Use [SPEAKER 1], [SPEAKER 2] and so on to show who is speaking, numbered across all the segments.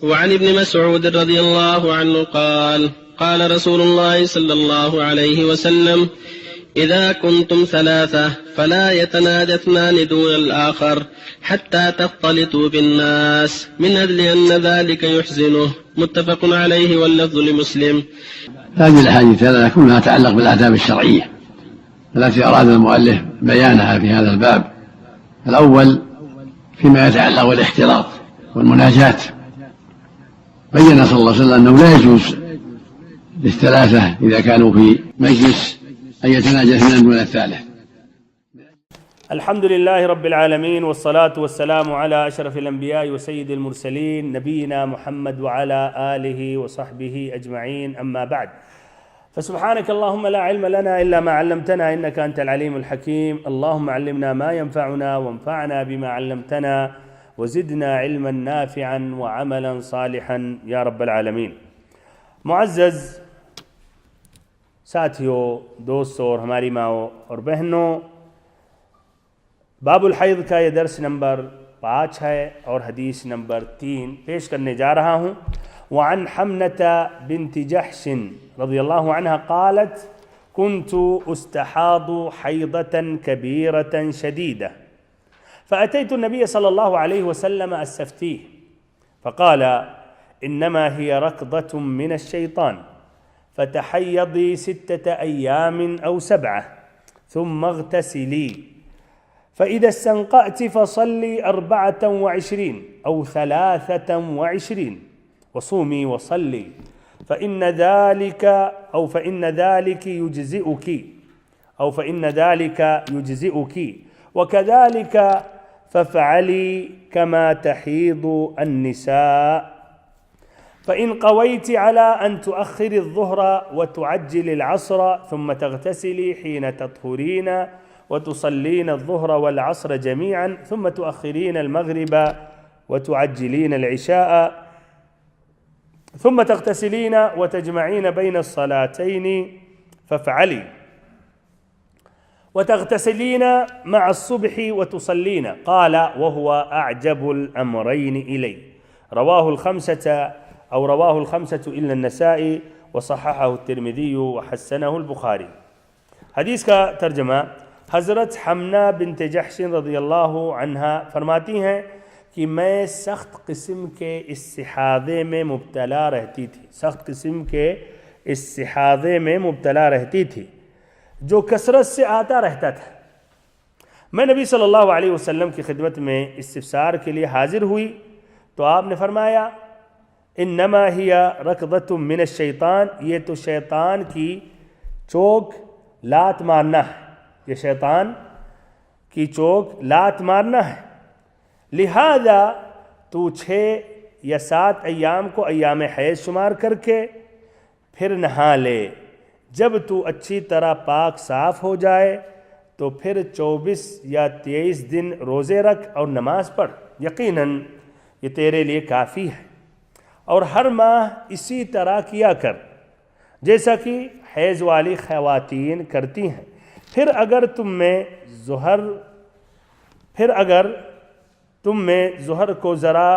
[SPEAKER 1] وعن ابن مسعود رضي الله عنه قال قال رسول الله صلى الله عليه وسلم إذا كنتم ثلاثة فلا يتناجى اثنان دون الآخر حتى تختلطوا بالناس من أجل أن ذلك يحزنه. متفق عليه واللفظ لمسلم.
[SPEAKER 2] هذه الأحاديث كلها تتعلق بالآداب الشرعية التي أراد المؤلف بيانها في هذا الباب. الأول فيما يتعلق بالاختلاط والمناجاة، بين صلى الله عليه وسلم أنه لا يجوز للثلاثة إذا كانوا في مجلس أن يتناجى اثنان دون الثالث.
[SPEAKER 3] الحمد لله رب العالمين، والصلاة والسلام على أشرف الأنبياء وسيد المرسلين نبينا محمد وعلى آله وصحبه أجمعين، أما بعد. فسبحانك اللهم لا علم لنا إلا ما علمتنا إنك أنت العليم الحكيم. اللهم علمنا ما ينفعنا وانفعنا بما علمتنا وزدنا علما نافعا وعملا صالحا يا رب العالمین۔ معزز ساتھیوں، دوستوں اور ہماری ماؤں اور بہنوں، باب الحیض کا یہ درس نمبر 5 ہے اور حدیث نمبر 3 پیش کرنے جا رہا ہوں۔ وعن حمنة بنت جحش رضی اللہ عنہ قالت كنت استحاض حيضة كبيرة شديدة فأتيت النبي صلى الله عليه وسلم أستفتيه فقال إنما هي ركضة من الشيطان فتحيضي 6 أيام أو 7 ثم اغتسلي فإذا استنقأت فصلي 24 أو 23 وصومي وصلي فإن ذلك يجزئك وكذلك فافعلي كما تحيض النساء فإن قويت على أن تؤخر الظهر وتعجل العصر ثم تغتسلي حين تطهرين وتصلين الظهر والعصر جميعا ثم تؤخرين المغرب وتعجلين العشاء ثم تغتسلين وتجمعين بين الصلاتين فافعلي وتغتسلين مع الصبح وتصلين. قال وهو أعجب الأمرين إلي. رواه الخمسة إلا النسائي وصححه الترمذي وحسنه البخاري۔ حدیث کا ترجمہ، حضرت حمنہ بنت جحش رضی اللہ عنہا فرماتی ہیں کہ میں سخت قسم کے استحاضے میں مبتلا رہتی تھی جو کثرت سے آتا رہتا تھا۔ میں نبی صلی اللہ علیہ وسلم کی خدمت میں استفسار کے لیے حاضر ہوئی تو آپ نے فرمایا انما ہی رکضۃ من الشیطان، یہ تو شیطان کی چوک لات مارنا ہے، یہ شیطان کی چوک لات مارنا ہے، لہذا تو 6 یا 7 ایام کو ایام حیض شمار کر کے پھر نہا لے، جب تو اچھی طرح پاک صاف ہو جائے تو پھر 24 یا 23 دن روزے رکھ اور نماز پڑھ، یقیناً یہ تیرے لیے کافی ہے، اور ہر ماہ اسی طرح کیا کر جیسا کہ حیض والی خواتین کرتی ہیں۔ پھر اگر تم میں ظہر کو ذرا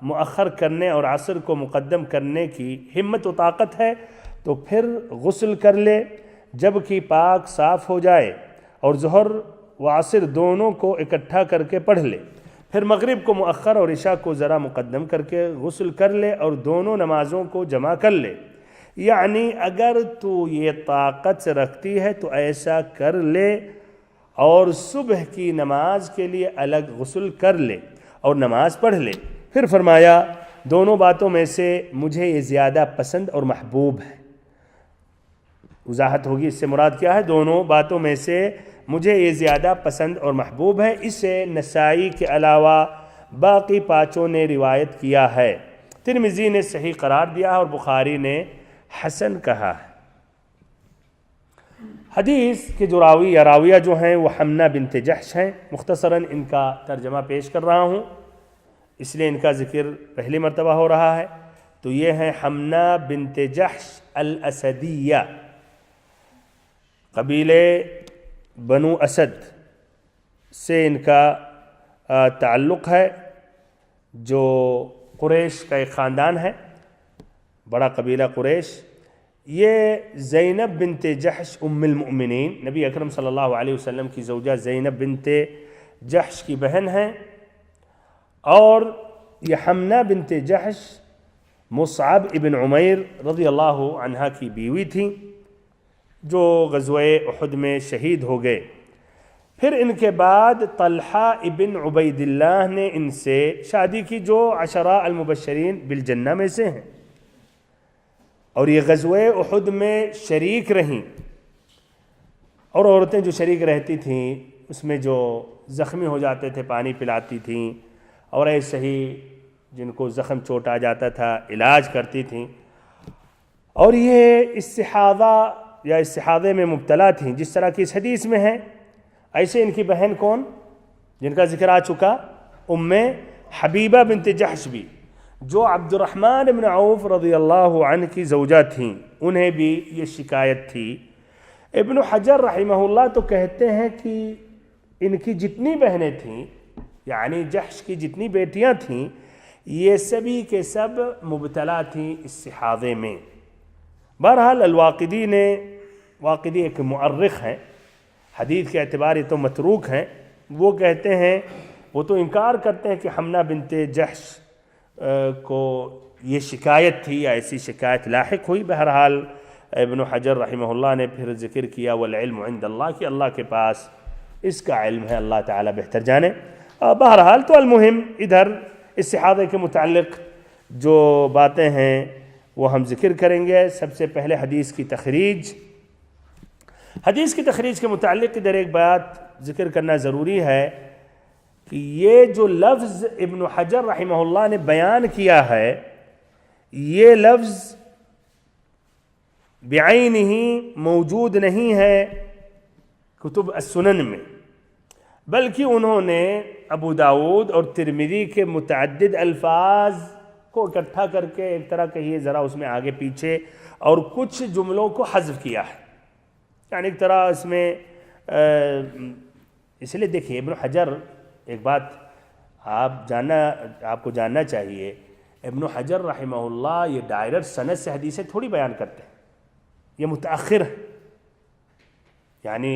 [SPEAKER 3] مؤخر کرنے اور عصر کو مقدم کرنے کی ہمت و طاقت ہے تو پھر غسل کر لے جب کہ پاک صاف ہو جائے، اور ظہر و عصر دونوں کو اکٹھا کر کے پڑھ لے، پھر مغرب کو مؤخر اور عشاء کو ذرا مقدم کر کے غسل کر لے اور دونوں نمازوں کو جمع کر لے۔ یعنی اگر تو یہ طاقت رکھتی ہے تو ایسا کر لے، اور صبح کی نماز کے لیے الگ غسل کر لے اور نماز پڑھ لے۔ پھر فرمایا دونوں باتوں میں سے مجھے یہ زیادہ پسند اور محبوب ہے۔ وضاحت ہوگی اس سے مراد کیا ہے، دونوں باتوں میں سے مجھے یہ زیادہ پسند اور محبوب ہے۔ اسے نسائی کے علاوہ باقی 5 نے روایت کیا ہے، ترمذی نے صحیح قرار دیا اور بخاری نے حسن کہا ہے۔ حدیث کے جو راوی یا راویہ جو ہیں وہ حمنہ بنت جحش ہیں۔ مختصراً ان کا ترجمہ پیش کر رہا ہوں، اس لیے ان کا ذکر پہلی مرتبہ ہو رہا ہے۔ تو یہ ہیں حمنہ بنت جحش الاسدیہ، قبیلے بنو اسد سے ان کا تعلق ہے، جو قریش کا ایک خاندان ہے، بڑا قبیلہ قریش. یہ زینب بنت جحش ام المؤمنین، نبی اکرم صلی اللہ علیہ وسلم کی زوجہ زینب بنت جحش کی بہن ہیں، اور یہ حمنہ بنت جحش مصعب ابن عمیر رضی اللہ عنہ کی بیوی تھیں، جو غزوہ احد میں شہید ہو گئے. پھر ان کے بعد طلحہ ابن عبید اللہ نے ان سے شادی کی، جو عشرہ المبشرین بالجنہ میں سے ہیں، اور یہ غزوہ احد میں شریک رہیں. اور عورتیں جو شریک رہتی تھیں اس میں جو زخمی ہو جاتے تھے پانی پلاتی تھیں، اور ایسے ہی جن کو زخم چوٹ آ جاتا تھا علاج کرتی تھیں. اور یہ استحاضہ یا استحاضے میں مبتلا تھیں، جس طرح کی اس حدیث میں ہے. ایسے ان کی بہن کون، جن کا ذکر آ چکا، ام حبیبہ بنت جحش بھی، جو عبد الرحمن بن عوف رضی اللہ عنہ کی زوجہ تھیں، انہیں بھی یہ شکایت تھی. ابن حجر رحمہ اللہ تو کہتے ہیں کہ ان کی جتنی بہنیں تھیں، یعنی جحش کی جتنی بیٹیاں تھیں، یہ سبھی کے سب مبتلا تھیں استحاضے میں. بہرحال الواقدی نے، واقدی ایک مؤرخ ہیں، حدیث کے اعتبار یہ تو متروک ہیں، وہ کہتے ہیں، وہ تو انکار کرتے ہیں کہ حمنہ بنت جحش کو یہ شکایت تھی یا ایسی شکایت لاحق ہوئی. بہرحال ابن حجر رحمہ اللہ نے پھر ذکر کیا والعلم عند اللہ، کہ اللہ کے پاس اس کا علم ہے، اللہ تعالی بہتر جانے. بہرحال تو المہم ادھر استحاضے کے متعلق جو باتیں ہیں وہ ہم ذکر کریں گے. سب سے پہلے حدیث کی تخریج. حدیث کی تخریج کے متعلق ادھر ایک بات ذکر کرنا ضروری ہے کہ یہ جو لفظ ابن حجر رحمہ اللہ نے بیان کیا ہے، یہ لفظ بعینہ موجود نہیں ہے کتب السنن میں، بلکہ انہوں نے ابو داؤد اور ترمذی کے متعدد الفاظ کو اکٹھا کر کے ایک طرح کہیے ذرا اس میں آگے پیچھے اور کچھ جملوں کو حذف کیا ہے. یعنی ایک طرح اس میں اس لیے دیکھیے ابن حجر، ایک بات آپ کو جاننا چاہیے، ابن حجر رحمہ اللہ یہ ڈائریکٹ سند سے حدیثیں تھوڑی بیان کرتے ہیں، یہ متأخر ہے، یعنی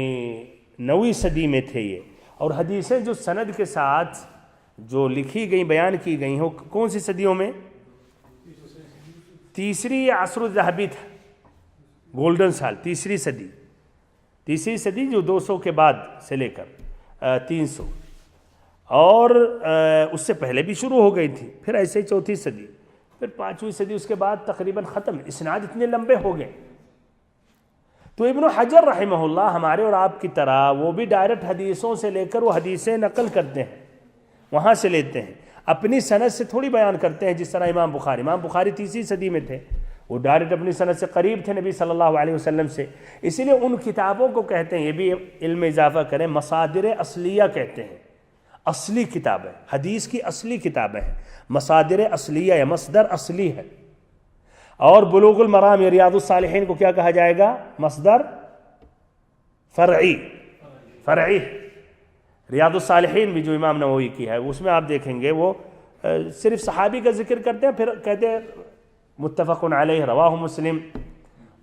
[SPEAKER 3] 9ویں صدی میں تھے یہ. اور حدیثیں جو سند کے ساتھ جو لکھی گئیں، بیان کی گئی ہیں، کون سی صدیوں میں؟ تیسری عصر الذہبی تھا، گولڈن سال، تیسری صدی جو 200 کے بعد سے لے کر 300، اور اس سے پہلے بھی شروع ہو گئی تھی. پھر ایسے ہی 4تھی صدی، پھر 5ویں صدی، اس کے بعد تقریباً ختم. اسناد اتنے لمبے ہو گئے. تو ابن حجر رحمہ اللہ ہمارے اور آپ کی طرح وہ بھی ڈائریکٹ حدیثوں سے لے کر وہ حدیثیں نقل کرتے ہیں، وہاں سے لیتے ہیں، اپنی سند سے تھوڑی بیان کرتے ہیں. جس طرح امام بخاری 3ری صدی میں تھے، وہ ڈائریکٹ اپنی سند سے قریب تھے نبی صلی اللہ علیہ وسلم سے. اسی لیے ان کتابوں کو کہتے ہیں، یہ بھی علم میں اضافہ کریں، مصادر اصلیہ کہتے ہیں. اصلی کتابیں، حدیث کی اصلی کتابیں ہیں، مصادر اصلیہ یا مصدر اصلی ہے. اور بلوغ المرام یا ریاض الصالحین کو کیا کہا جائے گا؟ مصدر فرعی. ریاض الصالحین بھی جو امام نووی کی ہے، اس میں آپ دیکھیں گے وہ صرف صحابی کا ذکر کرتے ہیں، پھر کہتے ہیں متفق علیہ رواہ مسلم.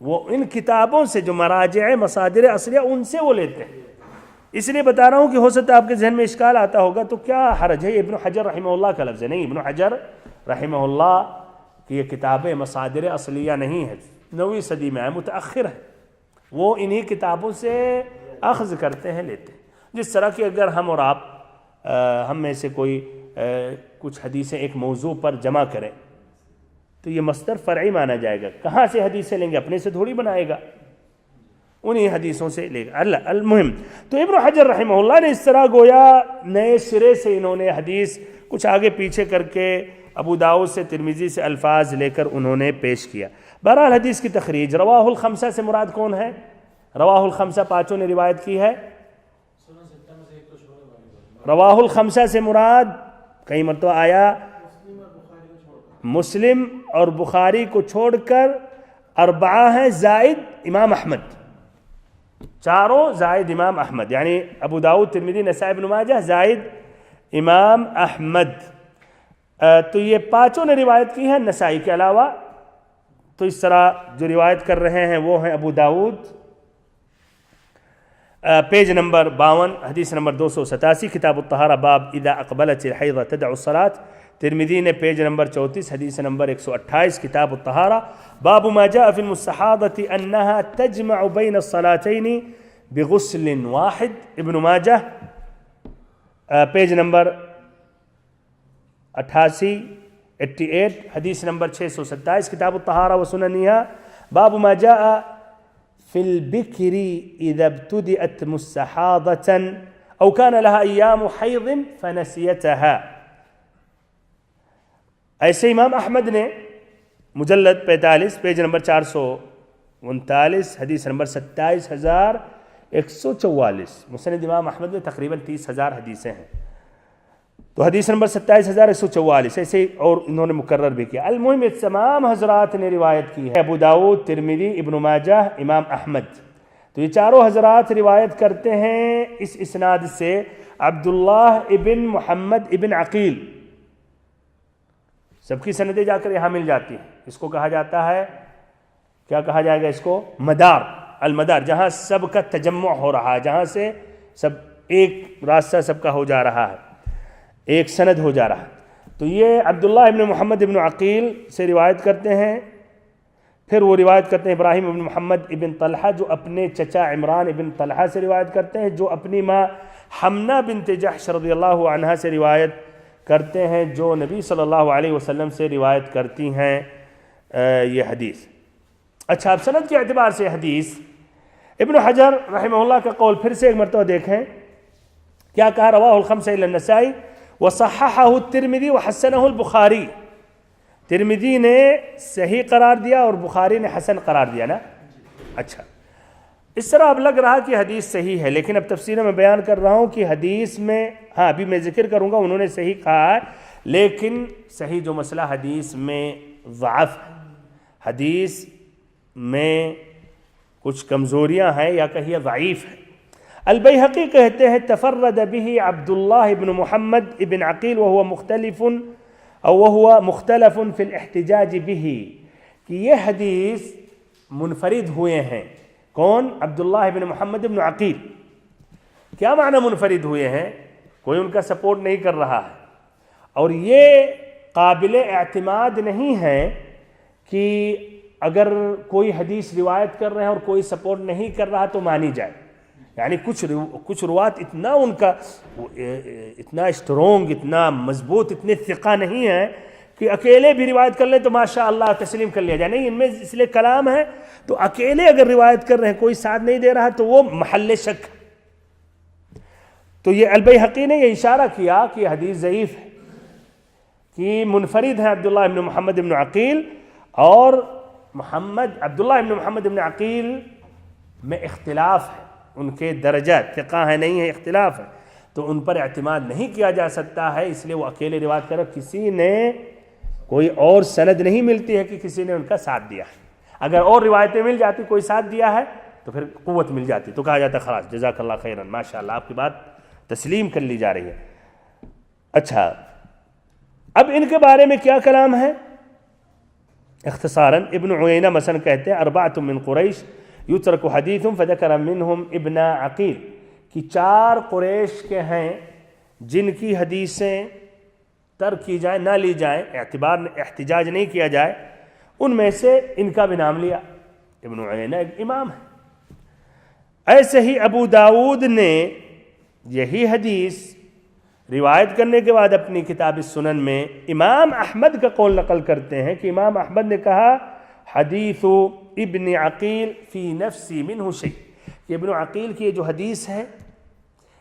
[SPEAKER 3] وہ ان کتابوں سے جو مراجع مصادر اصلیہ ان سے وہ لیتے ہیں. اس لیے بتا رہا ہوں کہ ہو سکتا ہے آپ کے ذہن میں اشکال آتا ہوگا تو کیا حرج ہے، ابن حجر رحمہ اللہ کا لفظ ہے. نہیں، ابن حجر رحمہ اللہ کی یہ کتابیں مصادر اصلیہ نہیں ہے، 9ویں صدی میں ہے، متأخر ہے. وہ انہی کتابوں سے اخذ کرتے ہیں، لیتے ہیں. جس طرح کہ اگر ہم اور آپ ہم میں سے کوئی کچھ حدیثیں ایک موضوع پر جمع کریں تو یہ مصدر فرعی مانا جائے گا. کہاں سے حدیثیں لیں گے؟ اپنے سے تھوڑی بنائے گا، انہی حدیثوں سے لے گا. المہم تو ابن حجر رحمہ اللہ نے اس طرح گویا نئے سرے سے انہوں نے حدیث کچھ آگے پیچھے کر کے ابو داؤد سے ترمذی سے الفاظ لے کر انہوں نے پیش کیا. بہرحال حدیث کی تخریج. رواہ الخمسہ سے مراد کون ہے؟ رواہ الخمسہ 5 نے روایت کی ہے. رواہ الخمسہ سے مراد کئی مرتبہ آیا مسلم اور بخاری کو چھوڑ کر 4 ہیں زائد امام احمد، 4 زائد امام احمد، یعنی ابو داؤد، ترمذی، نسائی، ابن ماجہ زائد امام احمد. 4 زائد امام احمد، یعنی ابو داؤد، ترمذی، نسائی، ابن ماجہ زائد امام احمد. 4 زائد امام احمد، یعنی ابو داؤد، ترمذی، نسائی، ابن ماجہ زائد امام احمد. چاروں زائد امام احمد. تو یہ پانچوں نے روایت کی ہے نسائی کے علاوہ. تو اس طرح جو روایت کر رہے ہیں وہ ہیں ابو داؤد پیج نمبر 52 حدیث نمبر 287 کتاب الطہارہ باب اذا اقبلت الحیضہ تدع الصلاۃ. ترمذی نے پیج نمبر 34 حدیث نمبر 128 کتاب الطہارہ باب ما جاء في المستحاضة انها تجمع بين الصلاتين بغسل واحد. ابن ماجہ پیج نمبر 88 حدیث نمبر 627 کتاب الطہارہ و سننها باب ما جاء في البكر اذا ابتدأت مستحاضة او كان لها ايام حيض فنسيتها. ایسے امام احمد نے مجلد 45 پیج نمبر 439 حدیث نمبر 27144. مسند امام احمد میں تقریباً 30,000 حدیثیں ہیں. تو حدیث نمبر 27144 ایسے اور انہوں نے مقرر بھی کیا. المهم تمام حضرات نے روایت کی ہے. ابو داؤد، ترمذی، ابن ماجہ، امام احمد. تو یہ چاروں حضرات روایت کرتے ہیں اس اسناد سے عبداللہ ابن محمد ابن عقیل. سب کی سندیں جا کر یہاں مل جاتی ہیں. اس کو کہا جاتا ہے، کیا کہا جائے گا اس کو؟ مدار، المدار، جہاں سب کا تجمع ہو رہا ہے، جہاں سے سب ایک راستہ سب کا ہو جا رہا ہے، ایک سند ہو جا رہا ہے. تو یہ عبداللہ ابن محمد ابن عقیل سے روایت کرتے ہیں. پھر وہ روایت کرتے ہیں ابراہیم ابن محمد ابن طلحہ جو اپنے چچا عمران ابن طلحہ سے روایت کرتے ہیں، جو اپنی ماں حمنہ بنت جحش رضی اللہ عنہا سے روایت کرتے ہیں، جو نبی صلی اللہ علیہ وسلم سے روایت کرتی ہیں یہ حدیث. اچھا، اب سند کے اعتبار سے حدیث ابن حجر رحمہ اللہ کا قول پھر سے ایک مرتبہ دیکھیں. کیا کہا؟ رواہ الخمسہ الا النسائی وصححہ الترمذی وحسنہ البخاری. ترمذی نے صحیح قرار دیا اور بخاری نے حسن قرار دیا نا. اچھا، اس طرح اب لگ رہا کہ حدیث صحیح ہے، لیکن اب تفسیر میں بیان کر رہا ہوں کہ حدیث میں، ہاں ابھی میں ذکر کروں گا، انہوں نے صحیح کہا ہے، لیکن صحیح جو مسئلہ حدیث میں ضعف ہے، حدیث میں کچھ کمزوریاں ہیں یا کہیے ضعیف ہے. البیہقی کہتے ہیں تفرد به عبداللہ ابن محمد ابن عقیل وهو مختلف فی الاحتجاج به، کہ یہ حدیث منفرد ہوئے ہیں. کون؟ عبداللہ ابن محمد ابن عقیل. کیا معنی منفرد ہوئے ہیں؟ کوئی ان کا سپورٹ نہیں کر رہا ہے، اور یہ قابل اعتماد نہیں ہے کہ اگر کوئی حدیث روایت کر رہے ہیں اور کوئی سپورٹ نہیں کر رہا تو مانی جائے. یعنی کچھ روات اتنا ان کا اتنا اسٹرونگ، اتنا مضبوط، اتنے ثقہ نہیں ہے کہ اکیلے بھی روایت کر لیں تو ماشاء اللہ تسلیم کر لیا جائے. نہیں، ان میں اس لیے کلام ہے، تو اکیلے اگر روایت کر رہے ہیں، کوئی ساتھ نہیں دے رہا، تو وہ محل شک. تو یہ البیہقی نے یہ اشارہ کیا کہ یہ حدیث ضعیف ہے، کہ منفرد ہے عبداللہ ابن محمد ابن عقیل، اور عبداللہ ابن محمد ابن عقیل میں اختلاف ہے، ان کے درجات ثقہ ہے نہیں ہے، اختلاف ہے، تو ان پر اعتماد نہیں کیا جا سکتا ہے. اس لیے وہ اکیلے روایت کر، کسی نے کوئی اور سند نہیں ملتی ہے کہ کسی نے ان کا ساتھ دیا ہے. اگر اور روایتیں مل جاتی، کوئی ساتھ دیا ہے، تو پھر قوت مل جاتی، تو کہا جاتا خلاص جزاک اللہ خیرا، ماشاء اللہ آپ کی بات تسلیم کر لی جا رہی ہے. اچھا، اب ان کے بارے میں کیا کلام ہے؟ اختصاراً ابن عیینہ مثلا کہتے ہیں اربعۃ من قریش یترک حدیث فذکر منہم ابن عقیل، کہ 4 قریش کے ہیں جن کی حدیثیں ترک کی جائیں، نہ لی جائیں، احتجاج نہیں کیا جائے، ان میں سے ان کا بھی نام لیا. ابن عیینہ ایک امام ہے. ایسے ہی ابو داؤد نے یہی حدیث روایت کرنے کے بعد اپنی کتاب السنن میں امام احمد کا قول نقل کرتے ہیں کہ امام احمد نے کہا حدیث ابن عقیل فی نفسی منہ شیء، کہ ابن عقیل کی یہ جو حدیث ہے،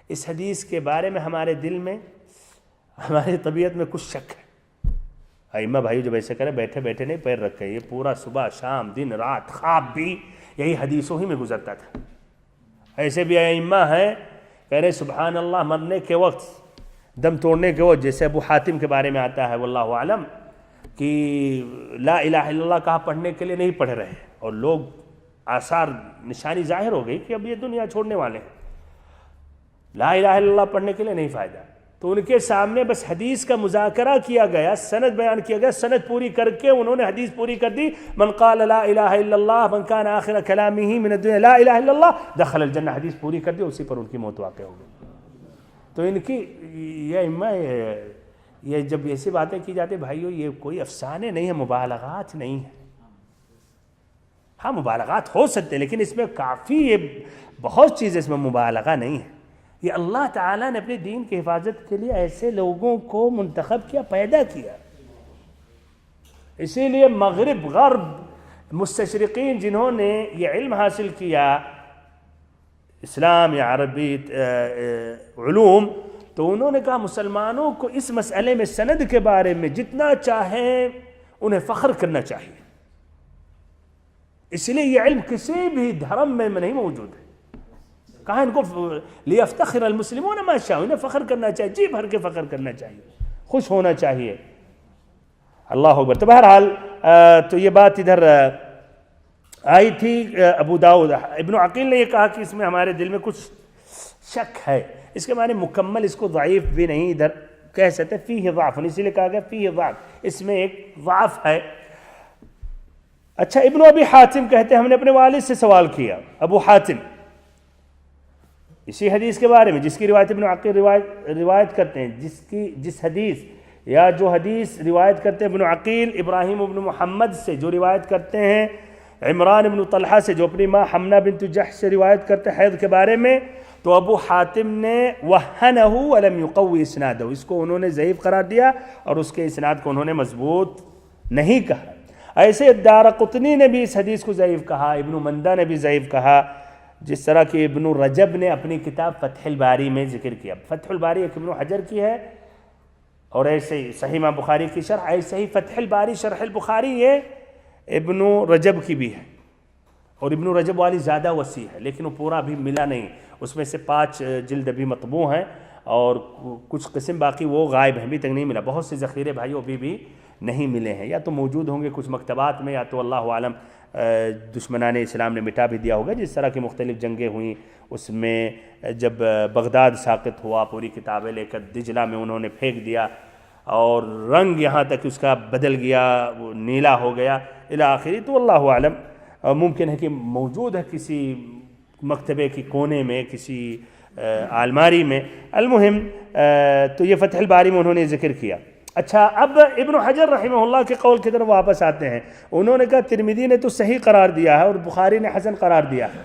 [SPEAKER 3] اس حدیث کے بارے میں ہمارے دل میں، ہماری طبیعت میں کچھ شک ہے. ائمہ بھائی جب ایسے کریں، بیٹھے بیٹھے نہیں پیر رکھے، یہ پورا صبح شام دن رات خواب بھی یہی حدیثوں ہی میں گزرتا تھا. ایسے بھی ائمہ ہیں کہہ رہے سبحان اللہ مرنے کے وقت، دم توڑنے کے وقت، جیسے ابو حاتم کے بارے میں آتا ہے واللہ اعلم کہ لا الہ الا اللہ کہا پڑھنے کے لیے نہیں پڑھ رہے، اور لوگ آثار نشانی ظاہر ہو گئی کہ اب یہ دنیا چھوڑنے والے ہیں، لا الہ الا اللہ پڑھنے کے لیے نہیں فائدہ. تو ان کے سامنے بس حدیث کا مذاکرہ کیا گیا، سند بیان کیا گیا، سند پوری کر کے انہوں نے حدیث پوری کر دی، من قال لا الہ الا اللہ من کان آخر کلامہ من الدنیا لا الہ الا اللہ دخل الجنہ، حدیث پوری کر دی، اسی پر ان کی موت واقع ہو گئی۔ تو ان کی یہ جب ایسی باتیں کی جاتی بھائیو، یہ کوئی افسانے نہیں ہے، مبالغات نہیں ہے۔ ہاں مبالغات ہو سکتے لیکن اس میں کافی یہ بہت چیز اس میں مبالغہ نہیں ہے۔ یہ اللہ تعالیٰ نے اپنے دین کی حفاظت کے لیے ایسے لوگوں کو منتخب کیا، پیدا کیا۔ اسی لیے مغرب غرب مستشرقین جنہوں نے یہ علم حاصل کیا، اسلام یا عربی علوم، تو انہوں نے کہا مسلمانوں کو اس مسئلے میں سند کے بارے میں جتنا چاہیں انہیں فخر کرنا چاہیے۔ اس لیے یہ علم کسی بھی دھرم میں نہیں موجود ہے۔ کہا ان کو لیفتخر المسلمون ما شاء، انہیں فخر کرنا چاہیے، جی بھر کے فخر کرنا چاہیے، خوش ہونا چاہیے۔ اللہ اکبر۔ تو بہرحال تو یہ بات ادھر آئی تھی۔ ابو داؤد ابن عقیل نے یہ کہا کہ اس میں ہمارے دل میں کچھ شک ہے، اس کے معنی مکمل اس کو ضعیف بھی نہیں ادھر کہہ سکتے، فیہ ضعف، اسی لیے کہا گیا فیہ ضعف، اس میں ایک ضعف ہے۔ اچھا، ابن ابی حاتم کہتے ہیں ہم نے اپنے والد سے سوال کیا، ابو حاتم، اسی حدیث کے بارے میں جس کی روایت ابن عقیل روایت کرتے ہیں، جس حدیث یا جو حدیث روایت کرتے ہیں ابن عقیل ابراہیم ابن محمد سے، جو روایت کرتے ہیں عمران ابن طلحہ سے، جو اپنی ماں حمنہ بنت جحش سے روایت کرتے ہیں حیض کے بارے میں، تو ابو حاتم نے وہنہ ولم یقوی اسنادہ، اس کو انہوں نے ضعیف قرار دیا اور اس کے اسناد کو انہوں نے مضبوط نہیں کہا۔ ایسے دارقطنی نے بھی اس حدیث کو ضعیف کہا، ابن مندہ نے بھی ضعیف کہا، جس طرح کہ ابن رجب نے اپنی کتاب فتح الباری میں ذکر کیا۔ فتح الباری ایک ابن حجر کی ہے، اور ایسے ہی صحیح امام بخاری کی شرح، ایسے ہی فتح الباری شرح البخاری یہ ابن رجب کی بھی ہے، اور ابن رجب والی زیادہ وسیع ہے لیکن وہ پورا بھی ملا نہیں، اس میں سے 5 جلد ابھی مطبوع ہیں اور کچھ قسم باقی وہ غائب ہیں، ابھی تک نہیں ملا۔ بہت سے ذخیرے بھائیوں ابھی بھی نہیں ملے ہیں، یا تو موجود ہوں گے کچھ مکتبات میں، یا تو اللہ عالم دشمنان اسلام نے مٹا بھی دیا ہوگا۔ جس طرح کی مختلف جنگیں ہوئیں، اس میں جب بغداد ساقط ہوا، پوری کتابیں لے کر دجلہ میں انہوں نے پھینک دیا، اور رنگ یہاں تک اس کا بدل گیا، وہ نیلا ہو گیا الی آخری، تو اللہ عالم ممکن ہے کہ موجود ہے کسی مکتبے کی کونے میں، کسی الماری میں۔ المہم تو یہ فتح الباری میں انہوں نے ذکر کیا۔ اچھا، اب ابن حجر رحمہ اللہ کے قول کی طرف واپس آتے ہیں۔ انہوں نے کہا ترمذی نے تو صحیح قرار دیا ہے اور بخاری نے حسن قرار دیا ہے،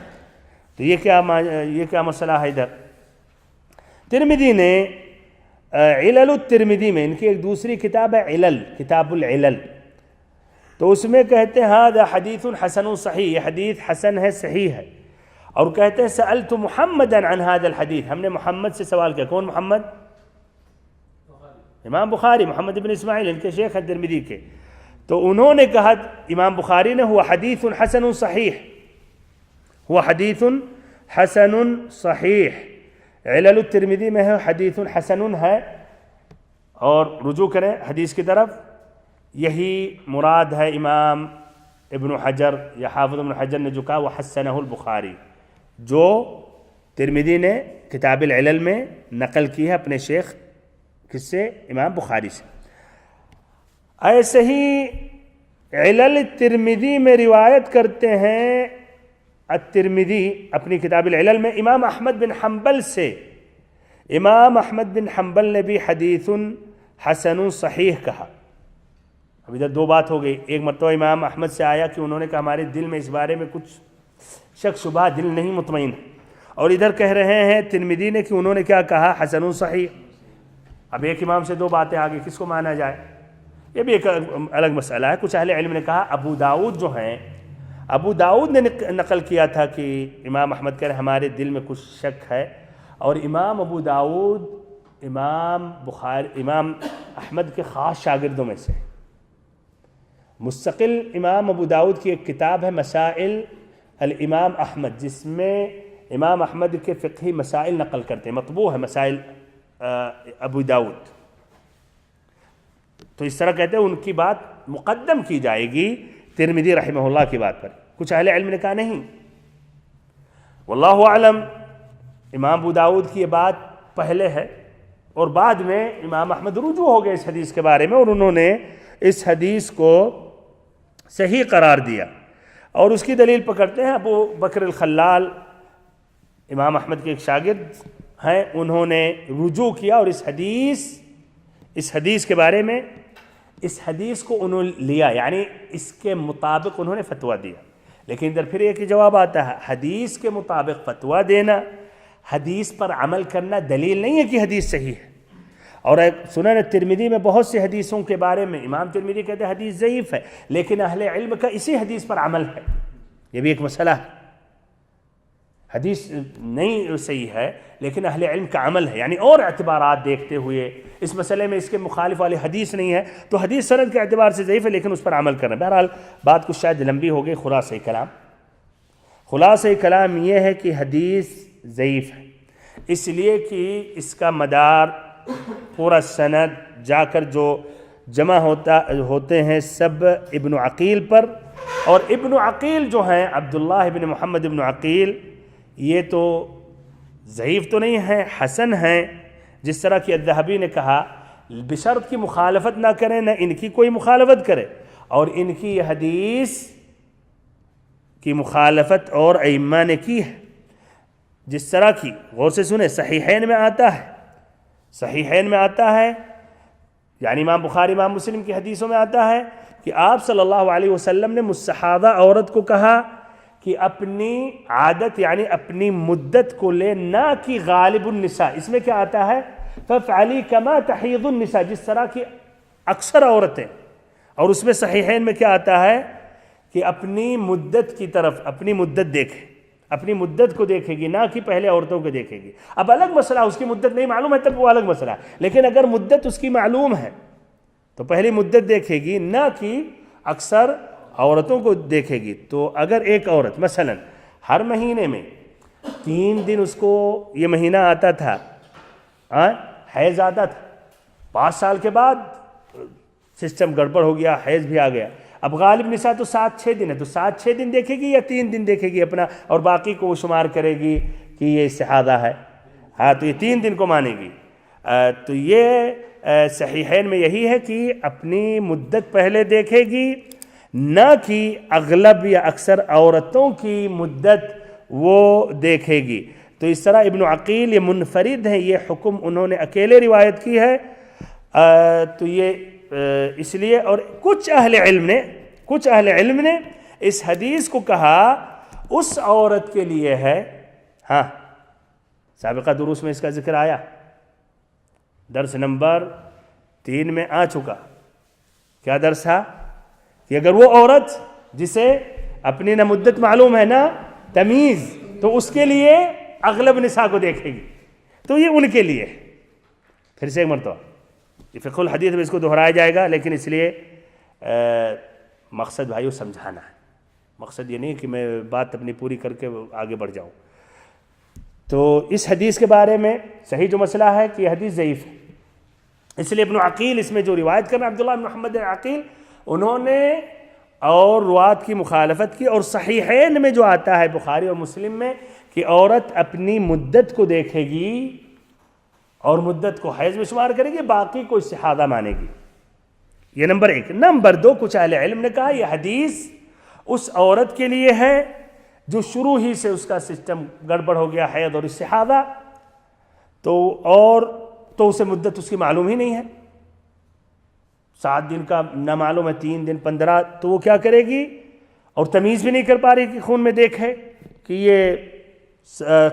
[SPEAKER 3] تو یہ کیا مسئلہ ہے ادھر؟ ترمذی نے علل الترمذی میں، ان کی ایک دوسری کتاب ہے علل، کتاب العلل، تو اس میں کہتے ہیں ھذا حدیث حسن صحیح، یہ حدیث حسن ہے، صحیح ہے، اور کہتے ہیں سألت محمدا عن هذا الحدیث، ہم نے محمد سے سوال کیا۔ کون محمد؟ امام بخاری، محمد بن اسماعیل، ان کے شیخ ہیں ترمذی کے۔ تو انہوں نے کہا امام بخاری نے، ہوا حدیث حسن صحیح، ہوا حدیث حسن صحیح، علل الترمذی میں ہے حدیث حسن ہے، اور رجوع کریں حدیث کی طرف، یہی مراد ہے امام ابن حجر یا حافظ ابن حجر نے جو کہا وہ حسنہ البخاری، جو ترمذی نے کتاب العلل میں نقل کی ہے اپنے شیخ کس سے؟ امام بخاری سے۔ ایسے ہی علل الترمذی میں روایت کرتے ہیں الترمذی اپنی کتاب العلل میں امام احمد بن حنبل سے، امام احمد بن حنبل نے بھی حدیث حسن صحیح کہا۔ اب ادھر دو بات ہو گئی، ایک مرتبہ امام احمد سے آیا کہ انہوں نے کہا ہمارے دل میں اس بارے میں کچھ شک شبہ، دل نہیں مطمئن، اور ادھر کہہ رہے ہیں ترمذی نے کہ انہوں نے کیا کہا؟ حسن صحیح۔ اب ایک امام سے دو باتیں آگے، کس کو مانا جائے؟ یہ بھی ایک الگ مسئلہ ہے۔ کچھ اہل علم نے کہا ابو داؤد جو ہیں، ابو داؤد نے نقل کیا تھا کہ امام احمد کہہ رہے ہمارے دل میں کچھ شک ہے، اور امام ابو داؤد امام احمد کے خاص شاگردوں میں سے، مستقل امام ابو داؤد کی ایک کتاب ہے مسائل الامام احمد، جس میں امام احمد کے فقہی مسائل نقل کرتے ہیں، مطبوع ہے مسائل ابو داؤد۔ تو اس طرح کہتے ہیں ان کی بات مقدم کی جائے گی ترمذی رحمہ اللہ کی بات پر۔ کچھ اہل علم نے کہا نہیں، واللہ اعلم، امام ابو داؤد کی یہ بات پہلے ہے، اور بعد میں امام احمد رجوع ہو گئے اس حدیث کے بارے میں، اور انہوں نے اس حدیث کو صحیح قرار دیا، اور اس کی دلیل پکڑتے ہیں ابو بکر الخلال، امام احمد کے ایک شاگرد ہیں، انہوں نے رجوع کیا اور اس حدیث کے بارے میں، اس حدیث کو انہوں نے لیا، یعنی اس کے مطابق انہوں نے فتویٰ دیا۔ لیکن ادھر پھر ایک ہی جواب آتا ہے، حدیث کے مطابق فتویٰ دینا، حدیث پر عمل کرنا دلیل نہیں ہے کہ حدیث صحیح ہے۔ اور سنن ترمذی میں بہت سی حدیثوں کے بارے میں امام ترمذی کہتے ہیں حدیث ضعیف ہے، لیکن اہل علم کا اسی حدیث پر عمل ہے، یہ بھی ایک مسئلہ ہے۔ حدیث نہیں صحیح ہے لیکن اہل علم کا عمل ہے، یعنی اور اعتبارات دیکھتے ہوئے اس مسئلے میں اس کے مخالف والی حدیث نہیں ہے تو حدیث سند کے اعتبار سے ضعیف ہے، لیکن اس پر عمل کرنا۔ بہرحال بات کچھ شاید لمبی ہو گئی، خلاصہ کلام یہ ہے کہ حدیث ضعیف ہے، اس لیے کہ اس کا مدار پورا سند جا کر جو جمع ہوتے ہیں سب ابن عقیل پر، اور ابن عقیل جو ہیں عبداللہ ابن محمد ابن عقیل، یہ تو ضعیف تو نہیں ہیں، حسن ہیں، جس طرح کہ الذہبی نے کہا بشرط کی مخالفت نہ کریں، نہ ان کی کوئی مخالفت کرے، اور ان کی یہ حدیث کی مخالفت اور ائمہ نے کی ہے، جس طرح کی غور سے سنیں صحیحین میں آتا ہے، یعنی امام بخاری امام مسلم کی حدیثوں میں آتا ہے کہ آپ صلی اللہ علیہ وسلم نے مستحاضہ عورت کو کہا کہ اپنی عادت یعنی اپنی مدت کو لے، نہ کہ غالب النساء، اس میں کیا آتا ہے فَفْعَلِي كَمَا تَحِيضُ النِّسَاء، جس طرح کی اکثر عورتیں، اور اس میں صحیحین میں کیا آتا ہے کہ اپنی مدت کی طرف، اپنی مدت دیکھے، اپنی مدت کو دیکھے گی، نہ کہ پہلے عورتوں کو دیکھے گی۔ اب الگ مسئلہ، اس کی مدت نہیں معلوم ہے تب وہ الگ مسئلہ ہے، لیکن اگر مدت اس کی معلوم ہے تو پہلی مدت دیکھے گی، نہ کہ اکثر عورتوں کو دیکھے گی۔ تو اگر ایک عورت مثلا ہر مہینے میں 3 دن اس کو یہ مہینہ آتا تھا، حیض آتا تھا، 5 سال کے بعد سسٹم گڑبڑ ہو گیا، حیض بھی آ گیا، اب غالب نساء تو 7-6 دن ہے، تو 7-6 دن دیکھے گی یا 3 دن دیکھے گی اپنا، اور باقی کو وہ شمار کرے گی کہ یہ استحاضہ ہے، تو یہ 3 دن کو مانے گی۔ تو یہ صحیحین میں یہی ہے کہ اپنی مدت پہلے دیکھے گی، نہ کہ اغلب یا اکثر عورتوں کی مدت وہ دیکھے گی۔ تو اس طرح ابن عقیل یہ منفرد ہیں، یہ حکم انہوں نے اکیلے روایت کی ہے، تو یہ اس لیے، اور کچھ اہل علم نے اس حدیث کو کہا اس عورت کے لیے ہے، ہاں سابقہ دروس میں اس کا ذکر آیا، درس نمبر 3 میں آ چکا، کیا درس تھا کہ اگر وہ عورت جسے اپنی نہ مدت معلوم ہے نہ تمیز، تو اس کے لیے اغلب نساء کو دیکھے گی، تو یہ ان کے لیے۔ پھر سے ایک مرتبہ یہ فقہ الحدیث میں اس کو دہرایا جائے گا، لیکن اس لیے مقصد بھائیو سمجھانا ہے، مقصد یہ نہیں کہ میں بات اپنی پوری کر کے آگے بڑھ جاؤں۔ تو اس حدیث کے بارے میں صحیح جو مسئلہ ہے کہ یہ حدیث ضعیف ہے، اس لیے ابن عقیل اس میں جو روایت کر رہے ہیں عبداللہ بن محمد عقیل، انہوں نے اور روات کی مخالفت کی، اور صحیحین میں جو آتا ہے بخاری اور مسلم میں کہ عورت اپنی مدت کو دیکھے گی اور مدت کو حیض میں شمار کرے گی، باقی کو استحاضہ مانے گی۔ یہ نمبر 1۔ نمبر 2، کچھ اہل علم نے کہا یہ حدیث اس عورت کے لیے ہے جو شروع ہی سے اس کا سسٹم گڑبڑ ہو گیا، حیض اور استحاضہ، تو اسے مدت اس کی معلوم ہی نہیں ہے، 7 دن کا نہ معلوم ہے، 3 دن 15، تو وہ کیا کرے گی، اور تمیز بھی نہیں کر پا رہی کہ خون میں دیکھے کہ یہ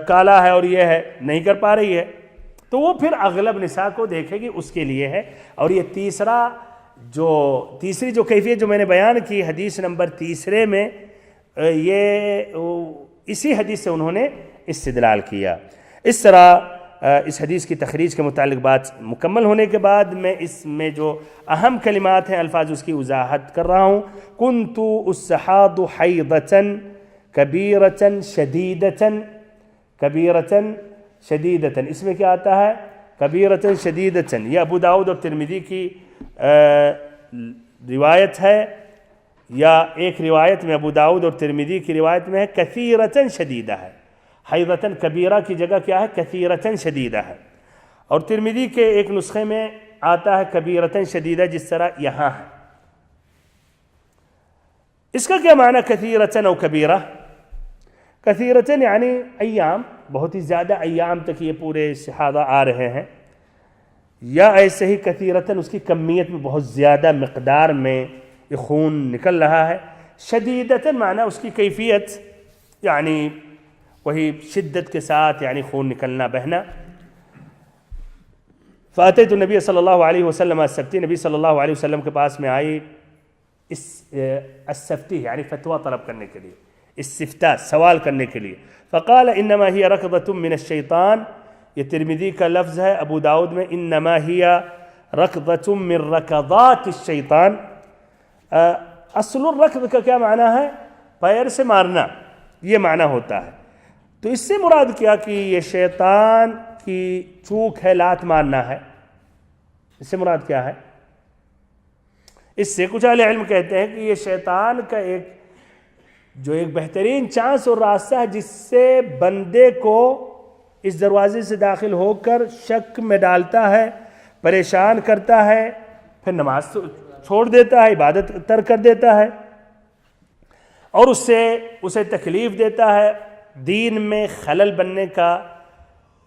[SPEAKER 3] کالا ہے اور یہ ہے، نہیں کر پا رہی ہے، تو وہ پھر اغلب نساء کو دیکھے گی، اس کے لیے ہے۔ اور یہ تیسری جو کیفیت جو میں نے بیان کی حدیث نمبر 3 میں، یہ اسی حدیث سے انہوں نے استدلال کیا۔ اس طرح اس حدیث کی تخریج کے متعلق بات مکمل ہونے کے بعد میں اس میں جو اہم کلمات ہیں، الفاظ اس کی وضاحت کر رہا ہوں۔ کنت استحاض حیضة کبیرة شدیدة، اس میں کیا آتا ہے کبیرة شدیدة، یہ ابو داؤد اور ترمذی کی روایت ہے، یا ایک روایت میں ابو داؤد اور ترمذی کی روایت میں ہے کثیرة شدیدہ ہے، حیضة کبیرہ کی جگہ کیا ہے کثیرة شدیدہ ہے۔ اور ترمذی کے ایک نسخے میں آتا ہے کبیرتن شدیدہ، جس طرح یہاں ہے۔ اس کا کیا معنی کثیرتن او کبیرہ؟ کثیرتن یعنی ایام، بہت ہی زیادہ ایام تک یہ پورے استحاضہ آ رہے ہیں، یا ایسے ہی کثیرتن اس کی کمیت میں بہت زیادہ مقدار میں یہ خون نکل رہا ہے۔ شدیدتن معنی اس کی کیفیت، یعنی وہی شدت کے ساتھ، یعنی خون نکلنا بہنا۔ فاتیت النبی صلی اللہ علیہ وسلم السبتی، نبی صلی اللہ علیہ وسلم کے پاس میں آئی السفتی یعنی فتویٰ طلب کرنے کے لیے، استفتاء سوال کرنے کے لیے۔ فقال انما ہی رکضۃ من الشیطان، یہ ترمذی کا لفظ ہے، ابو داؤد میں انما ہی رکضۃ من رکضات الشیطان۔ اصل الرکض کا کیا معنی ہے؟ پیر سے مارنا، یہ معنی ہوتا ہے۔ تو اس سے مراد کیا کہ یہ شیطان کی چوک ہے، لات مارنا ہے، اس سے مراد کیا ہے؟ اس سے کچھ اہل علم کہتے ہیں کہ یہ شیطان کا ایک بہترین چانس اور راستہ ہے، جس سے بندے کو اس دروازے سے داخل ہو کر شک میں ڈالتا ہے، پریشان کرتا ہے، پھر نماز چھوڑ دیتا ہے، عبادت ترک کر دیتا ہے، اور اسے تکلیف دیتا ہے، دین میں خلل بننے کا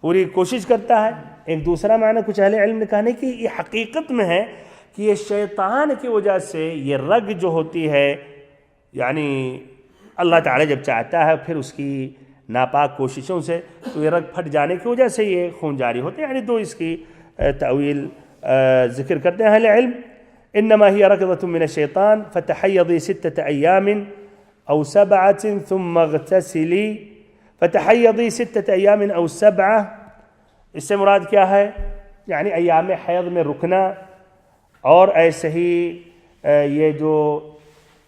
[SPEAKER 3] پوری کوشش کرتا ہے۔ ایک دوسرا معنی کچھ اہل علم نے کہا نہیں کہ یہ حقیقت میں ہے کہ یہ شیطان کی وجہ سے یہ رگ جو ہوتی ہے، یعنی اللہ تعالی جب چاہتا ہے پھر اس کی ناپاک کوششوں سے تو یہ رگ پھٹ جانے کی وجہ سے یہ خون جاری ہوتے ہیں، یعنی دو اس کی تأویل ذکر کرتے ہیں اہل علم۔ انما ہی رکضۃ من الشیطان فتحیضی 6 ایام او 7 ثم اغتسلی، فتحیضی 6 ایام او 7، اس سے مراد کیا ہے؟ یعنی ایام حیض میں رکنا، اور ایسے ہی یہ جو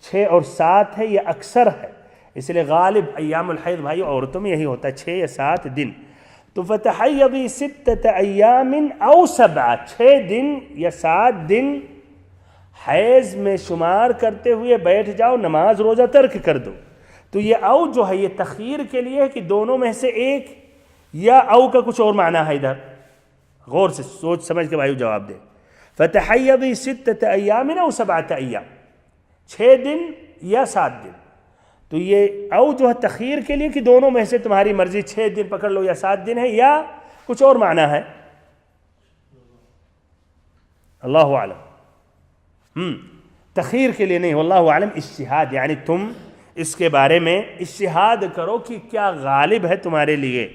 [SPEAKER 3] 6 اور 7 ہے یہ اکثر ہے، اس لیے غالب ایام الحیض بھائی عورتوں میں یہی ہوتا ہے 6 یا 7 دن۔ تو فتحیضی 6 ایام او 7، 6 دن یا 7 دن حیض میں شمار کرتے ہوئے بیٹھ جاؤ، نماز روزہ ترک کر دو۔ تو یہ او جو ہے یہ تخیر کے لیے ہے کہ دونوں میں سے ایک، یا او کا کچھ اور معنی ہے؟ ادھر غور سے سوچ سمجھ کے بھائیو جواب دے۔ فتحیضی 6 ایام او 7 ایام، 6 دن یا 7 دن۔ تو یہ او جو ہے تخیر کے لیے کہ دونوں میں سے تمہاری مرضی، 6 دن پکڑ لو یا 7 دن ہے، یا کچھ اور معنی ہے؟ اللہ اعلم۔ تخیر کے لیے نہیں، واللہ اعلم، اجتہاد، یعنی تم اس کے بارے میں اجتہاد کرو کہ کیا غالب ہے تمہارے لیے،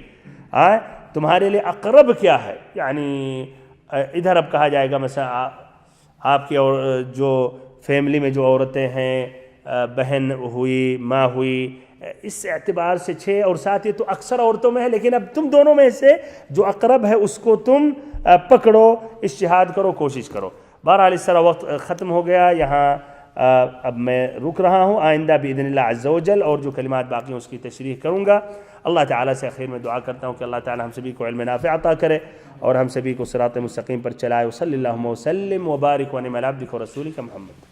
[SPEAKER 3] تمہارے لیے اقرب کیا ہے۔ یعنی ادھر اب کہا جائے گا مثلا آپ کی جو فیملی میں جو عورتیں ہیں، بہن ہوئی، ماں ہوئی، اس اعتبار سے 6 اور 7 یہ تو اکثر عورتوں میں ہے، لیکن اب تم دونوں میں سے جو اقرب ہے اس کو تم پکڑو، اجتہاد کرو، کوشش کرو۔ بہرحال اس طرح وقت ختم ہو گیا، یہاں اب میں رک رہا ہوں، آئندہ باذن اللہ عز و جل اور جو کلمات باقی ہیں اس کی تشریح کروں گا۔ اللہ تعالیٰ سے اخیر میں دعا کرتا ہوں کہ اللہ تعالیٰ ہم سبھی کو علم نافع عطا کرے اور ہم سبھی کو صراط مستقیم پر چلائے۔ وصلی اللہم وسلم وبارک ونعم علی عبدک ورسولک محمد۔